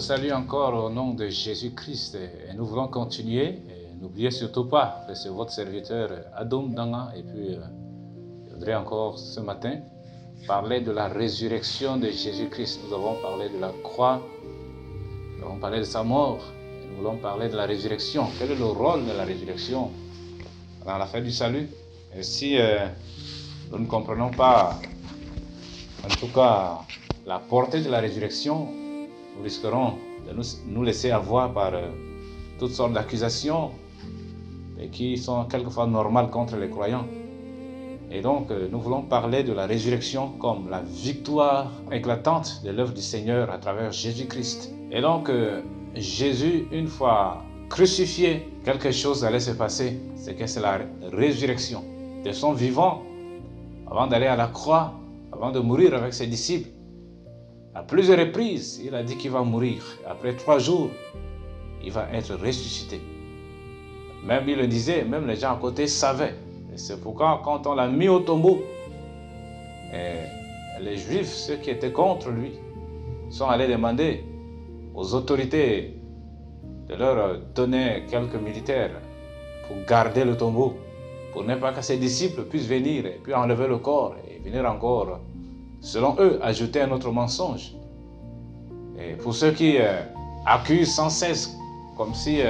vous salue encore au nom de Jésus-Christ et nous voulons continuer. N'oubliez surtout pas que c'est votre serviteur Adom Danga et puis je voudrais encore ce matin parler de la résurrection de Jésus-Christ. Nous avons parlé de la croix, nous avons parlé de sa mort, et nous voulons parler de la résurrection. Quel est le rôle de la résurrection dans la fête du salut? Et si nous ne comprenons pas, en tout cas, la portée de la résurrection, nous risquerons de nous laisser avoir par toutes sortes d'accusations et qui sont quelquefois normales contre les croyants. Et donc, nous voulons parler de la résurrection comme la victoire éclatante de l'œuvre du Seigneur à travers Jésus-Christ. Et donc, Jésus, une fois crucifié, quelque chose allait se passer, c'est que c'est la résurrection. De son vivant, avant d'aller à la croix, avant de mourir avec ses disciples, à plusieurs reprises, il a dit qu'il va mourir. Après 3 jours, il va être ressuscité. Même il le disait, même les gens à côté savaient. Et c'est pourquoi quand on l'a mis au tombeau, les Juifs, ceux qui étaient contre lui, sont allés demander aux autorités de leur donner quelques militaires pour garder le tombeau, pour ne pas que ses disciples puissent venir et puis enlever le corps et venir encore, selon eux, ajouter un autre mensonge. Et pour ceux qui accusent sans cesse, comme si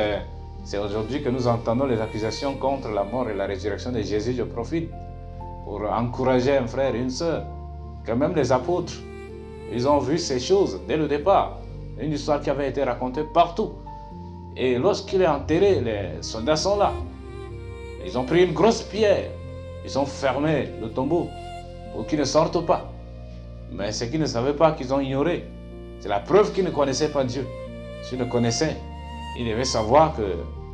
c'est aujourd'hui que nous entendons les accusations contre la mort et la résurrection de Jésus, je profite pour encourager un frère et une sœur, que même les apôtres, ils ont vu ces choses dès le départ. Une histoire qui avait été racontée partout. Et lorsqu'il est enterré, les soldats sont là. Ils ont pris une grosse pierre, ils ont fermé le tombeau pour qu'il ne sorte pas. Mais ce qu'ils ne savaient pas, qu'ils ont ignoré, c'est la preuve qu'ils ne connaissaient pas Dieu. S'ils le connaissaient, ils devaient savoir que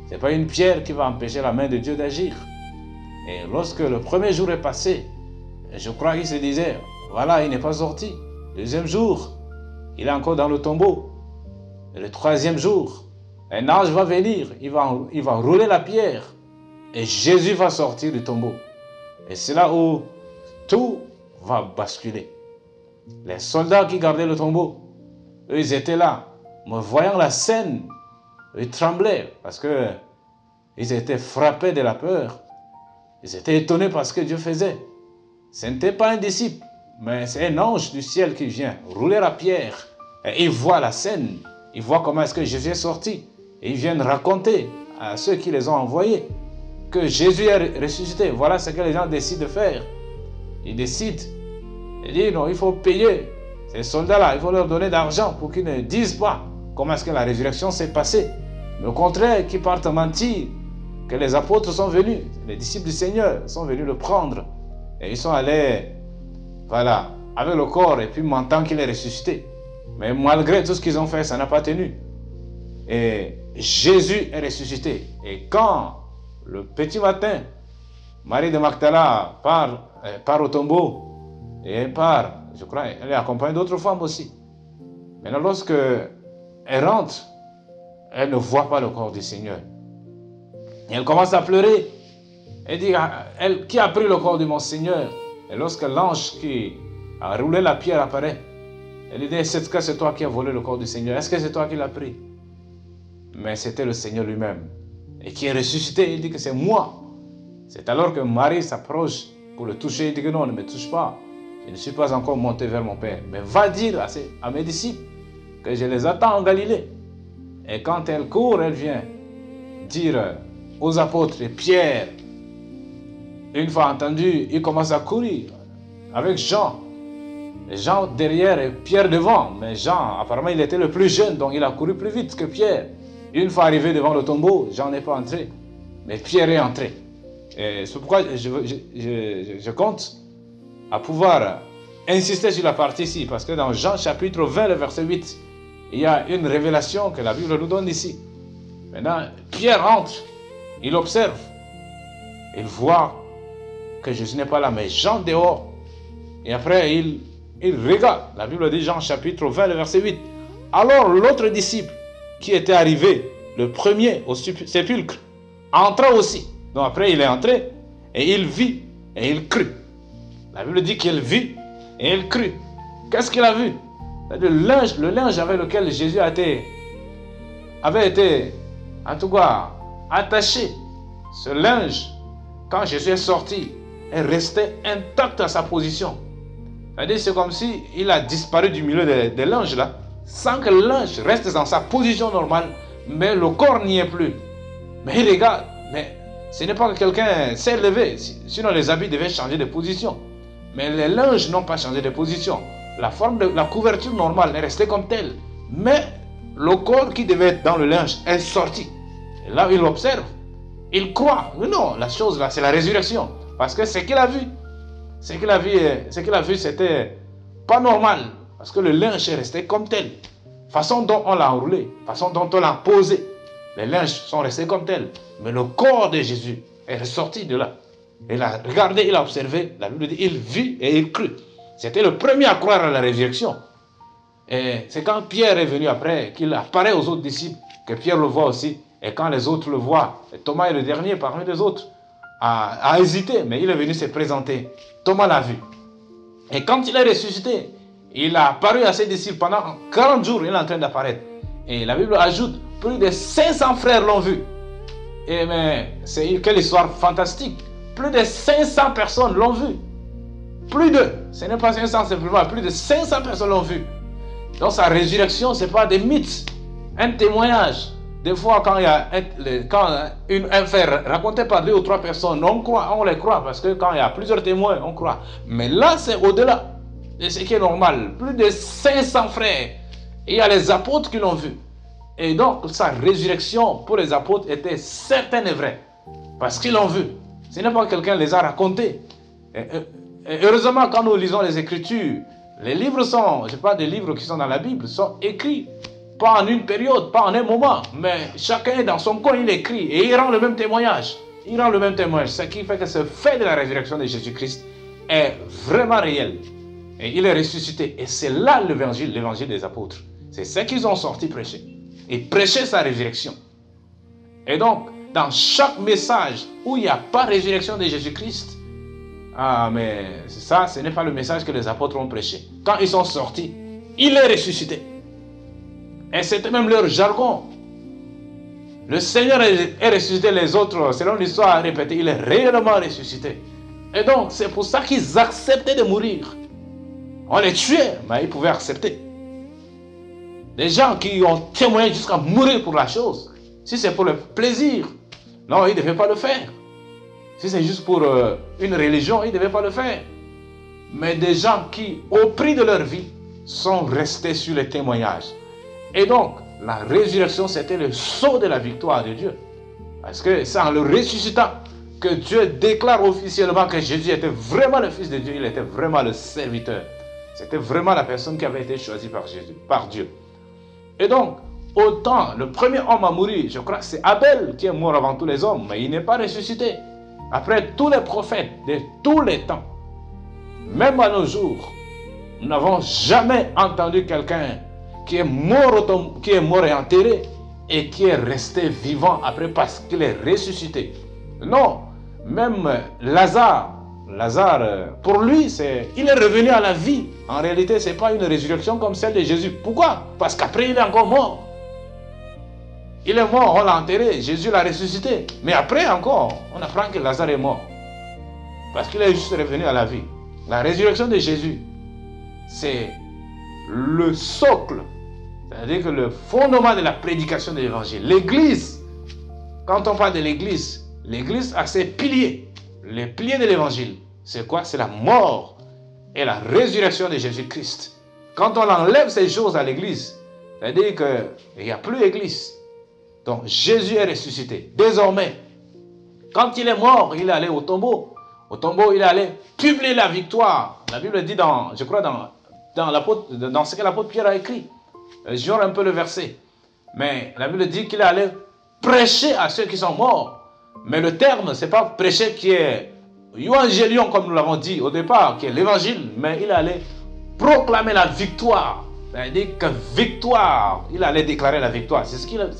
ce n'est pas une pierre qui va empêcher la main de Dieu d'agir. Et lorsque le premier jour est passé, je crois qu'ils se disaient, voilà, il n'est pas sorti. Le deuxième jour, il est encore dans le tombeau. Et le troisième jour, un ange va venir, il va rouler la pierre. Et Jésus va sortir du tombeau. Et c'est là où tout va basculer. Les soldats qui gardaient le tombeau, eux, ils étaient là. Mais voyant la scène, ils tremblaient parce qu'ils étaient frappés de la peur. Ils étaient étonnés par ce que Dieu faisait. Ce n'était pas un disciple, mais c'est un ange du ciel qui vient rouler la pierre. Et il voit la scène. Il voit comment est-ce que Jésus est sorti. Et ils viennent raconter à ceux qui les ont envoyés que Jésus est ressuscité. Voilà ce que les gens décident de faire. Ils décident. Ils disent non, il faut payer ces soldats-là. Il faut leur donner d'argent pour qu'ils ne disent pas comment est-ce que la résurrection s'est passée. Mais au contraire, qu'ils partent mentir que les apôtres sont venus, les disciples du Seigneur sont venus le prendre. Et ils sont allés, voilà, avec le corps et puis mentant qu'il est ressuscité. Mais malgré tout ce qu'ils ont fait, ça n'a pas tenu. Et Jésus est ressuscité. Et quand le petit matin, Marie de Magdala part au tombeau, et elle part, je crois, elle est accompagnée d'autres femmes aussi. Maintenant, lorsque elle rentre, elle ne voit pas le corps du Seigneur. Et elle commence à pleurer. Elle dit, qui a pris le corps de mon Seigneur? Et lorsque l'ange qui a roulé la pierre apparaît, elle dit, est-ce que c'est toi qui as volé le corps du Seigneur? Est-ce que c'est toi qui l'as pris? Mais c'était le Seigneur lui-même. Et qui est ressuscité, il dit que c'est moi. C'est alors que Marie s'approche pour le toucher. Il dit que non, ne me touche pas. Je ne suis pas encore monté vers mon Père. Mais va dire à mes disciples que je les attends en Galilée. Et quand elle court, elle vient dire aux apôtres, et Pierre, une fois entendu, il commence à courir avec Jean. Et Jean derrière et Pierre devant. Mais Jean, apparemment, il était le plus jeune, donc il a couru plus vite que Pierre. Une fois arrivé devant le tombeau, Jean n'est pas entré, mais Pierre est entré. Et c'est pourquoi je compte à pouvoir insister sur la partie ici, parce que dans Jean chapitre 20, le verset 8, il y a une révélation que la Bible nous donne ici. Maintenant, Pierre entre, il observe, il voit que Jésus n'est pas là, mais Jean dehors. Et après, il regarde. La Bible dit, Jean chapitre 20, le verset 8. Alors l'autre disciple, qui était arrivé, le premier au sépulcre, entra aussi. Donc après, il est entré, et il vit, et il crut. La Bible dit qu'il vit, et il crut. Qu'est-ce qu'il a vu? Le linge avec lequel Jésus avait été, en tout cas, attaché. Ce linge, quand Jésus est sorti, est resté intact à sa position. C'est-à-dire, c'est comme s'il a disparu du milieu des linges là, sans que le linge reste dans sa position normale, mais le corps n'y est plus. Mais il regarde, mais ce n'est pas que quelqu'un s'est levé, sinon les habits devaient changer de position. Mais les linges n'ont pas changé de position. La forme de la couverture normale est restée comme telle. Mais le corps qui devait être dans le linge est sorti. Et là, il observe. Il croit. Mais non, la chose là, c'est la résurrection. Parce que ce qu'il a vu, c'était pas normal. Parce que le linge est resté comme tel. Façon dont on l'a enroulé, façon dont on l'a posé. Les linges sont restés comme tels. Mais le corps de Jésus est ressorti de là. Il a regardé, il a observé. La Bible dit, il vit et il crut. C'était le premier à croire à la résurrection. Et c'est quand Pierre est venu après, qu'il apparaît aux autres disciples, que Pierre le voit aussi. Et quand les autres le voient, et Thomas est le dernier parmi les autres, a hésité, mais il est venu se présenter. Thomas l'a vu. Et quand il est ressuscité, il a apparu à ses disciples pendant 40 jours, il est en train d'apparaître. Et la Bible ajoute, plus de 500 frères l'ont vu. Et mais c'est quelle histoire fantastique. Plus de 500 personnes l'ont vu. Plus de, ce n'est pas 500 simplement, plus de 500 personnes l'ont vu. Donc sa résurrection, ce n'est pas des mythes, un témoignage. Des fois, quand un fait raconté par 2 ou 3 personnes, on les croit, parce que quand il y a plusieurs témoins, on croit. Mais là, c'est au-delà de ce qui est normal. Plus de 500 frères. Et il y a les apôtres qui l'ont vu. Et donc, sa résurrection pour les apôtres était certaine et vraie. Parce qu'ils l'ont vu. Ce n'est pas que quelqu'un les a racontés. Et heureusement, quand nous lisons les Écritures, les livres sont, je parle des livres qui sont dans la Bible, sont écrits. Pas en une période, pas en un moment, mais chacun est dans son coin, il écrit et il rend le même témoignage. Il rend le même témoignage, ce qui fait que ce fait de la résurrection de Jésus-Christ est vraiment réel. Et il est ressuscité. Et c'est là l'évangile des apôtres. C'est ce qu'ils ont sorti prêcher. Et prêcher sa résurrection. Et donc, dans chaque message où il n'y a pas résurrection de Jésus-Christ, mais ça, ce n'est pas le message que les apôtres ont prêché. Quand ils sont sortis, il est ressuscité. Et c'était même leur jargon. Le Seigneur est ressuscité, les autres, selon l'histoire répétée, il est réellement ressuscité. Et donc, c'est pour ça qu'ils acceptaient de mourir. On les tuait, mais ils pouvaient accepter. Des gens qui ont témoigné jusqu'à mourir pour la chose. Si c'est pour le plaisir, non, ils ne devaient pas le faire. Si c'est juste pour une religion, ils ne devaient pas le faire. Mais des gens qui, au prix de leur vie, sont restés sur les témoignages. Et donc, la résurrection, c'était le sceau de la victoire de Dieu. Parce que c'est en le ressuscitant que Dieu déclare officiellement que Jésus était vraiment le Fils de Dieu, il était vraiment le serviteur. C'était vraiment la personne qui avait été choisie par Dieu. Et donc, autant le premier homme à mourir, je crois que c'est Abel qui est mort avant tous les hommes, mais il n'est pas ressuscité. Après tous les prophètes de tous les temps, même à nos jours, nous n'avons jamais entendu quelqu'un qui est mort et enterré et qui est resté vivant après parce qu'il est ressuscité. Non, même Lazare, pour lui, il est revenu à la vie. En réalité, ce n'est pas une résurrection comme celle de Jésus. Pourquoi? Parce qu'après, il est encore mort. Il est mort, on l'a enterré, Jésus l'a ressuscité. Mais après encore, on apprend que Lazare est mort. Parce qu'il est juste revenu à la vie. La résurrection de Jésus, c'est le socle, c'est-à-dire que le fondement de la prédication de l'évangile. L'église, quand on parle de l'église a ses piliers. Les piliers de l'évangile, c'est quoi? C'est la mort et la résurrection de Jésus-Christ. Quand on enlève ces choses à l'église, c'est-à-dire qu'il n'y a plus d'église. Donc Jésus est ressuscité. Désormais, quand il est mort, il est allé au tombeau. Au tombeau, il est allé publier la victoire. La Bible dit, je crois, dans ce que l'apôtre Pierre a écrit. J'ignore un peu le verset. Mais la Bible dit qu'il est allé prêcher à ceux qui sont morts. Mais le terme, ce n'est pas prêcher qui est évangélion, comme nous l'avons dit au départ, qui est l'évangile. Mais il est allé proclamer la victoire. C'est-à-dire que victoire, il allait déclarer la victoire. C'est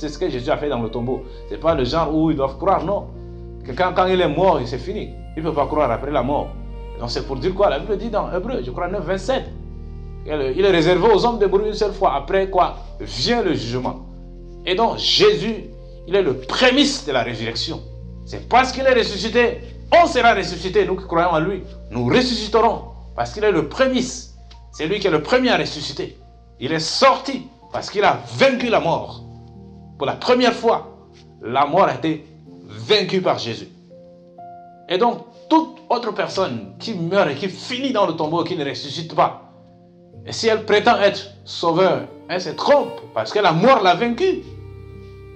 ce que Jésus a fait dans le tombeau. Ce n'est pas le genre où ils doivent croire, non. Que quand il est mort, c'est fini. Il ne peut pas croire après la mort. Donc c'est pour dire quoi? La Bible dit dans Hébreu, je crois 9, 27, Il est réservé aux hommes de mourir une seule fois. Après quoi vient le jugement. Et donc Jésus, il est le prémisse de la résurrection. C'est parce qu'il est ressuscité, on sera ressuscité, nous qui croyons en lui. Nous ressusciterons parce qu'il est le prémisse. C'est lui qui est le premier à ressusciter. Il est sorti parce qu'il a vaincu la mort. Pour la première fois, la mort a été vaincue par Jésus. Et donc, toute autre personne qui meurt et qui finit dans le tombeau, qui ne ressuscite pas, et si elle prétend être sauveur, elle se trompe parce que la mort l'a vaincu.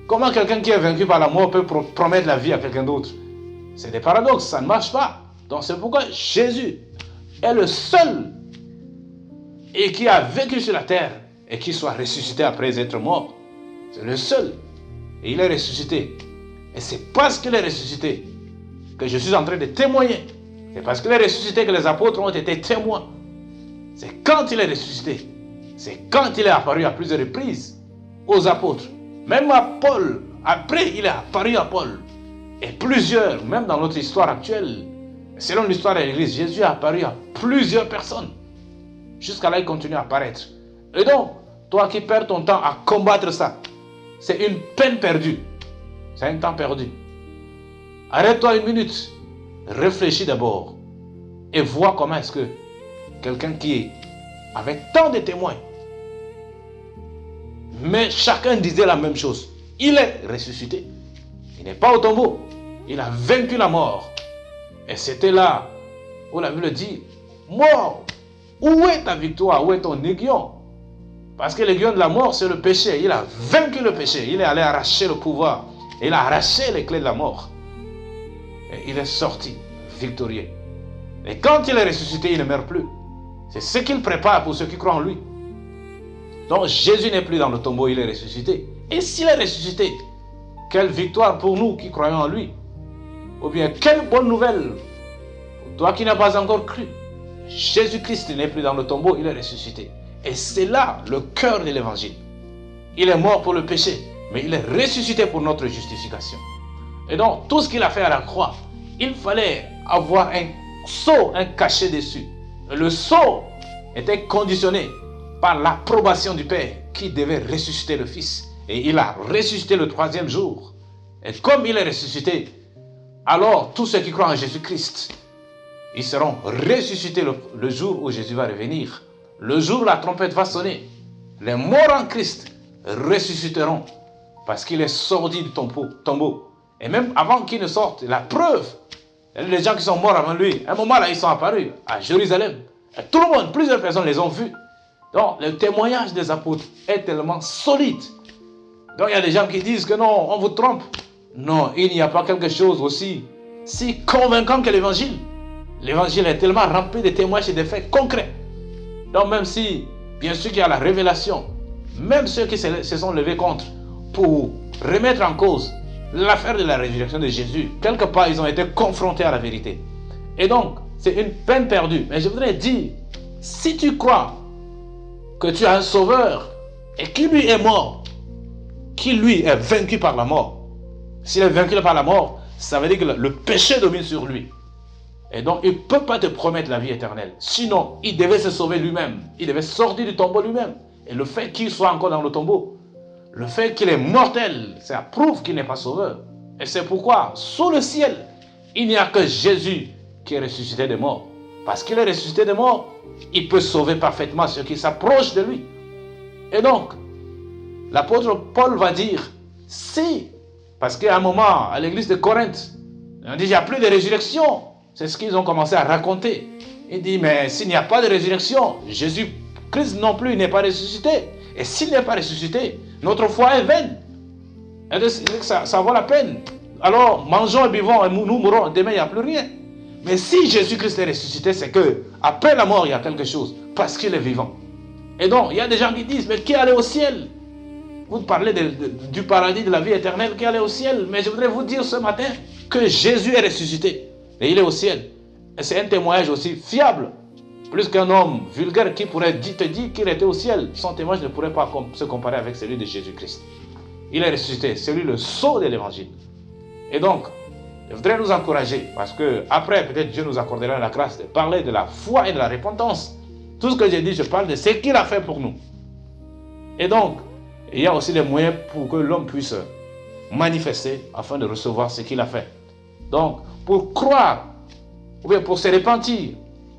Comment quelqu'un qui est vaincu par la mort peut promettre la vie à quelqu'un d'autre? C'est des paradoxes, ça ne marche pas. Donc c'est pourquoi Jésus est le seul et qui a vécu sur la terre et qui soit ressuscité après être mort. C'est le seul. Et il est ressuscité. Et c'est parce qu'il est ressuscité que je suis en train de témoigner. C'est parce qu'il est ressuscité que les apôtres ont été témoins. C'est quand il est ressuscité. C'est quand il est apparu à plusieurs reprises aux apôtres. Même à Paul. Après, il est apparu à Paul. Et plusieurs, même dans notre histoire actuelle, selon l'histoire de l'Église, Jésus est apparu à plusieurs personnes. Jusqu'à là, il continue à apparaître. Et donc, toi qui perds ton temps à combattre ça, c'est une peine perdue. C'est un temps perdu. Arrête-toi une minute. Réfléchis d'abord. Et vois comment est-ce que quelqu'un qui avait tant de témoins, mais chacun disait la même chose. Il est ressuscité. Il n'est pas au tombeau. Il a vaincu la mort. Et c'était là où la Bible dit, mort, où est ta victoire? Où est ton aiguillon? Parce que l'aiguillon de la mort, c'est le péché. Il a vaincu le péché. Il est allé arracher le pouvoir. Il a arraché les clés de la mort. Et il est sorti victorieux. Et quand il est ressuscité, il ne meurt plus. C'est ce qu'il prépare pour ceux qui croient en lui. Donc Jésus n'est plus dans le tombeau, il est ressuscité. Et s'il est ressuscité, quelle victoire pour nous qui croyons en lui. Ou bien quelle bonne nouvelle pour toi qui n'as pas encore cru. Jésus-Christ n'est plus dans le tombeau, il est ressuscité. Et c'est là le cœur de l'évangile. Il est mort pour le péché, mais il est ressuscité pour notre justification. Et donc tout ce qu'il a fait à la croix, il fallait avoir un sceau, un cachet dessus. Le sceau était conditionné par l'approbation du Père qui devait ressusciter le Fils. Et il a ressuscité le troisième jour. Et comme il est ressuscité, alors tous ceux qui croient en Jésus-Christ, ils seront ressuscités le jour où Jésus va revenir. Le jour où la trompette va sonner, les morts en Christ ressusciteront parce qu'il est sorti du tombeau. Et même avant qu'il ne sorte, la preuve, les gens qui sont morts avant lui, à un moment là, ils sont apparus à Jérusalem. Et tout le monde, plusieurs personnes les ont vus. Donc, le témoignage des apôtres est tellement solide. Donc, il y a des gens qui disent que non, on vous trompe. Non, il n'y a pas quelque chose aussi si convaincant que l'évangile. L'évangile est tellement rempli de témoignages et de faits concrets. Donc, même si, bien sûr qu'il y a la révélation, même ceux qui se sont levés contre pour remettre en cause l'affaire de la résurrection de Jésus, quelque part, ils ont été confrontés à la vérité. Et donc, c'est une peine perdue. Mais je voudrais dire, si tu crois que tu as un sauveur et qui lui est mort, qui lui est vaincu par la mort, s'il est vaincu par la mort, ça veut dire que le péché domine sur lui. Et donc, il ne peut pas te promettre la vie éternelle. Sinon, il devait se sauver lui-même. Il devait sortir du tombeau lui-même. Et le fait qu'il soit encore dans le tombeau, le fait qu'il est mortel, ça prouve qu'il n'est pas sauveur. Et c'est pourquoi, sous le ciel, il n'y a que Jésus qui est ressuscité des morts. Parce qu'il est ressuscité des morts, il peut sauver parfaitement ceux qui s'approchent de lui. Et donc, l'apôtre Paul va dire, si, parce qu'à un moment, à l'église de Corinthe, on dit, il n'y a plus de résurrection. C'est ce qu'ils ont commencé à raconter. Il dit, mais s'il n'y a pas de résurrection, Jésus-Christ non plus n'est pas ressuscité. Et s'il n'est pas ressuscité, notre foi est vaine. Et ça vaut la peine. Alors, mangeons et buvons et nous mourrons. Demain, il n'y a plus rien. Mais si Jésus-Christ est ressuscité, c'est que après la mort, il y a quelque chose. Parce qu'il est vivant. Et donc, il y a des gens qui disent, mais qui allait au ciel? Vous parlez du paradis, de la vie éternelle, qui allait au ciel. Mais je voudrais vous dire ce matin que Jésus est ressuscité. Et il est au ciel. Et c'est un témoignage aussi fiable. Plus qu'un homme vulgaire qui pourrait te dire qu'il était au ciel. Son témoignage ne pourrait pas se comparer avec celui de Jésus-Christ. Il est ressuscité. C'est lui le sceau de l'évangile. Et donc, je voudrais nous encourager. Parce que après, peut-être Dieu nous accordera la grâce de parler de la foi et de la repentance. Tout ce que j'ai dit, je parle de ce qu'il a fait pour nous. Et donc, il y a aussi les moyens pour que l'homme puisse manifester afin de recevoir ce qu'il a fait. Donc, pour croire, ou bien pour se repentir,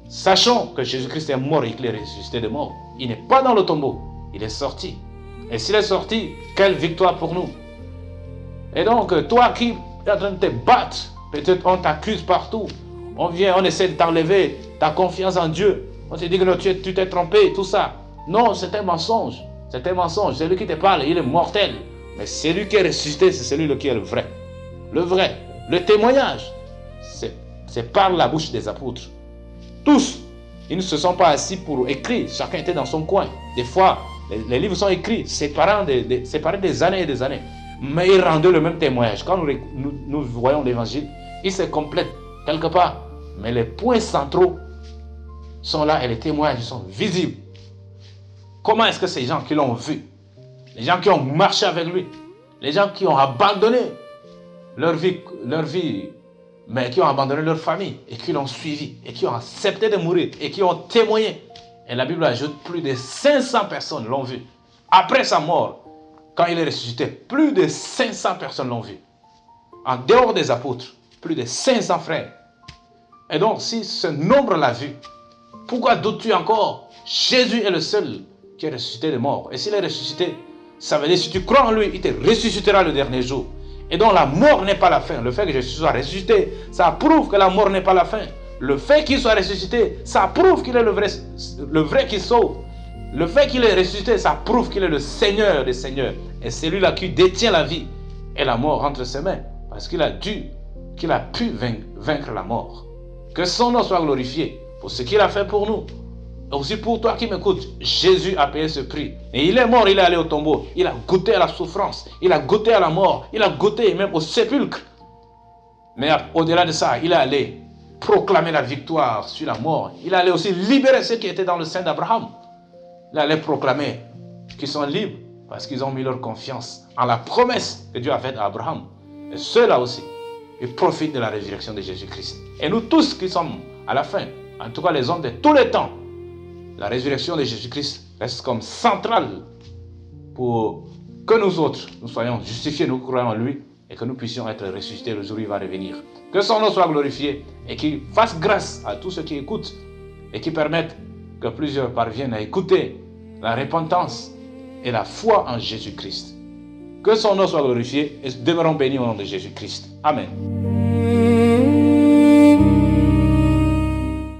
sachant que Jésus-Christ est mort et qu'il est ressuscité de mort. Il n'est pas dans le tombeau, il est sorti. Et s'il est sorti, quelle victoire pour nous. Et donc, toi qui es en train de te battre, peut-être on t'accuse partout, on vient, on essaie de t'enlever ta confiance en Dieu. On te dit que tu t'es trompé, tout ça. Non, c'est un mensonge. C'est un mensonge. Celui qui te parle, il est mortel. Mais celui qui est ressuscité, c'est celui qui est le vrai. Le vrai. Le témoignage, c'est par la bouche des apôtres. Tous, ils ne se sont pas assis pour écrire. Chacun était dans son coin. Des fois, les livres sont écrits, séparés des années et des années. Mais ils rendaient le même témoignage. Quand nous voyons l'évangile, il se complète quelque part. Mais les points centraux sont là et les témoignages sont visibles. Comment est-ce que ces gens qui l'ont vu, les gens qui ont marché avec lui, les gens qui ont abandonné leur vie, mais qui ont abandonné leur famille et qui l'ont suivi et qui ont accepté de mourir et qui ont témoigné. Et la Bible ajoute plus de 500 personnes l'ont vu. Après sa mort, quand il est ressuscité, plus de 500 personnes l'ont vu. En dehors des apôtres, plus de 500 frères. Et donc, si ce nombre l'a vu, pourquoi doutes-tu encore? Jésus est le seul qui est ressuscité de mort. Et s'il est ressuscité, ça veut dire si tu crois en lui, il te ressuscitera le dernier jour. Et donc la mort n'est pas la fin. Le fait que Jésus soit ressuscité, ça prouve que la mort n'est pas la fin. Le fait qu'il soit ressuscité, ça prouve qu'il est le vrai qui sauve. Le fait qu'il est ressuscité, ça prouve qu'il est le Seigneur des Seigneurs. Et c'est lui-là qui détient la vie et la mort entre ses mains. Parce qu'il a pu vaincre la mort. Que son nom soit glorifié pour ce qu'il a fait pour nous. Et aussi pour toi qui m'écoutes, Jésus a payé ce prix. Et il est mort, il est allé au tombeau. Il a goûté à la souffrance. Il a goûté à la mort. Il a goûté même au sépulcre. Mais au-delà de ça, il est allé proclamer la victoire sur la mort. Il est allé aussi libérer ceux qui étaient dans le sein d'Abraham. Il est allé proclamer qu'ils sont libres parce qu'ils ont mis leur confiance en la promesse que Dieu a faite à Abraham. Et ceux-là aussi, ils profitent de la résurrection de Jésus-Christ. Et nous tous qui sommes à la fin, en tout cas les hommes de tous les temps, la résurrection de Jésus-Christ reste comme centrale pour que nous autres, nous soyons justifiés, nous croyons en lui et que nous puissions être ressuscités le jour où il va revenir. Que son nom soit glorifié et qu'il fasse grâce à tous ceux qui écoutent et qui permettent que plusieurs parviennent à écouter la repentance et la foi en Jésus-Christ. Que son nom soit glorifié et demeurons bénis au nom de Jésus-Christ. Amen.